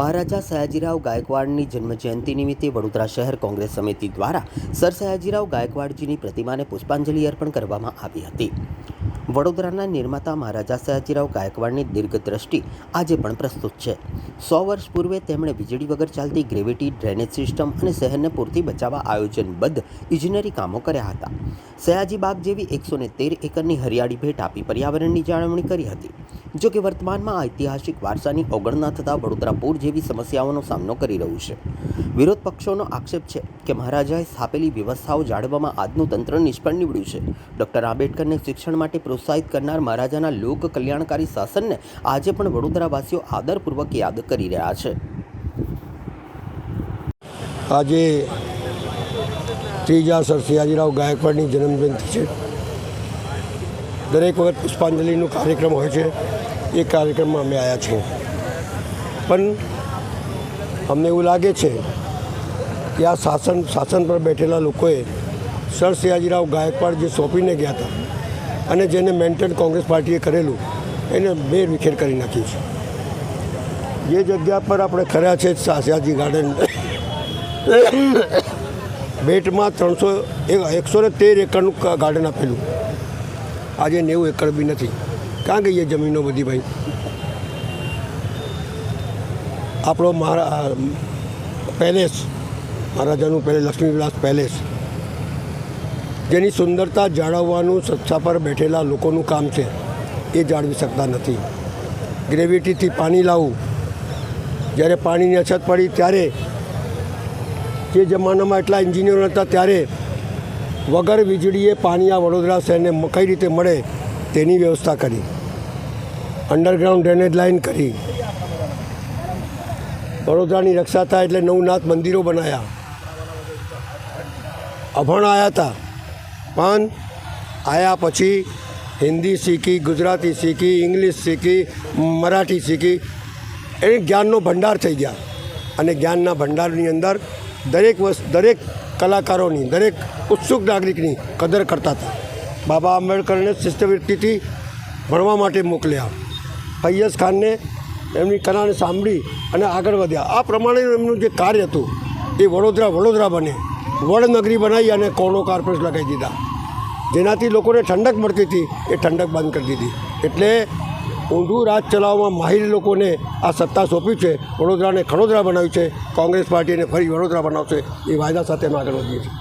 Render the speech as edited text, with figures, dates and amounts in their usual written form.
મહારાજા સયાજીરાવ ગાયકવાડની જન્મજયંતિ નિમિત્તે વડોદરા શહેર કોંગ્રેસ સમિતિ દ્વારા સર સયાજીરાવ ગાયકવાડજીની પ્રતિમાને પુષ્પાંજલિ અર્પણ કરવામાં આવી હતી। વડોદરાના નિર્માતા મહારાજા સયાજીરાવ ગાયકવાડની દીર્ઘદ્રષ્ટિ આજે પણ પ્રસ્તુત છે। 100 વર્ષ પૂર્વે તેમણે વીજળી વગર ચાલતી ગ્રેવિટી ડ્રેનેજ સિસ્ટમ અને શહેરને પૂરથી બચાવવા આયોજનબદ્ધ ઇજનેરી કામો કર્યા હતા। સયાજી બાગ જેવી 113 એકરની હરિયાળી ભેટ આપી પર્યાવરણની જાળવણી કરી હતી। જો કે વર્તમાનમાં ઐતિહાસિક વારસાની અવગણના થતાં વડોદરા પૂર જેવી સમસ્યાઓનો સામનો કરી રહ્યું છે। વિરોધ પક્ષોનો આક્ષેપ છે કે મહારાજાએ સ્થાપેલી વ્યવસ્થાઓ જાળવવામાં આજનું તંત્ર નિષ્ફળ નીવડ્યું છે। ડૉક્ટર આંબેડકરને શિક્ષણ માટે પ્રોત્સાહિત કરનાર મહારાજાના લોક કલ્યાણકારી શાસનને આજે પણ વડોદરાવાસીઓ આદરપૂર્વક યાદ કરી રહ્યા છે। આજે ત્રીજા સર સયાજીરાવ ગાયકવાડની જન્મજયંતિ છે। દરેક વખત પુષ્પાંજલિનો કાર્યક્રમ હોય છે। એ કાર્યક્રમમાં અમે આવ્યા છીએ, પણ અમને એવું લાગે છે કે આ શાસન પર બેઠેલા લોકોએ સર સયાજીરાવ ગાયકવાડ જે સોંપીને ગયા હતા અને જેને મેન્ટેન કોંગ્રેસ પાર્ટીએ કરેલું એને બેર વિખેર કરી નાખી છે। જે જગ્યા પર આપણે કર્યા છે સયાજી ગાર્ડન, બેટમાં 113 એકરનું ગાર્ડન આપેલું, આજે 90 એકર બી નથી। ક્યાં ગઈ એ જમીનો બધી ભાઈ? આપણો પેલેસ, મહારાજાનું પેલેસ, લક્ષ્મીવિલાસ પેલેસ, જેની સુંદરતા જાળવવાનું સત્તા પર બેઠેલા લોકોનું કામ છે, એ જાળવી શકતા નથી। ગ્રેવિટીથી પાણી લાવવું, જ્યારે પાણીની અછત પડી ત્યારે જે જમાનામાં એટલા એન્જિનિયરો હતા ત્યારે વગર વીજળીએ પાણી આ વડોદરા શહેરને કઈ રીતે મળે તેની વ્યવસ્થા કરી, અંડરગ્રાઉન્ડ ડ્રેનેજ લાઇન કરી, વડોદરાની રક્ષા થાય એટલે નવનાથ મંદિરો બનાવ્યા। અભણ આવ્યા હતા, પણ આવ્યા પછી હિન્દી શીખી, ગુજરાતી શીખી, ઇંગ્લિશ શીખી, મરાઠી શીખી, એ જ્ઞાનનો ભંડાર થઈ ગયા। અને જ્ઞાનના ભંડારની અંદર દરેક કલાકારોની, દરેક ઉત્સુક નાગરિકની કદર કરતા હતા। બાબા આંબેડકરને શિષ્યવૃત્તિથી ભણવા માટે મોકલ્યા, ફૈયઝ ખાનને એમની કલાને સાંભળી અને આગળ વધ્યા। આ પ્રમાણે એમનું જે કાર્ય હતું એ વડોદરા બને, વડનગરી બનાવી અને કોર્નો કાર્પોરેટ લગાવી દીધા, જેનાથી લોકોને ઠંડક મળતી હતી એ ઠંડક બંધ કરી દીધી। એટલે ઊંધું રાજ ચલાવવામાં માહિર લોકોને આ સત્તા સોંપી છે, વડોદરાને ખડોદરા બનાવ્યું છે। કોંગ્રેસ પાર્ટીને ફરી વડોદરા બનાવશે એ વાયદા સાથે અમે આગળ વધીએ છીએ।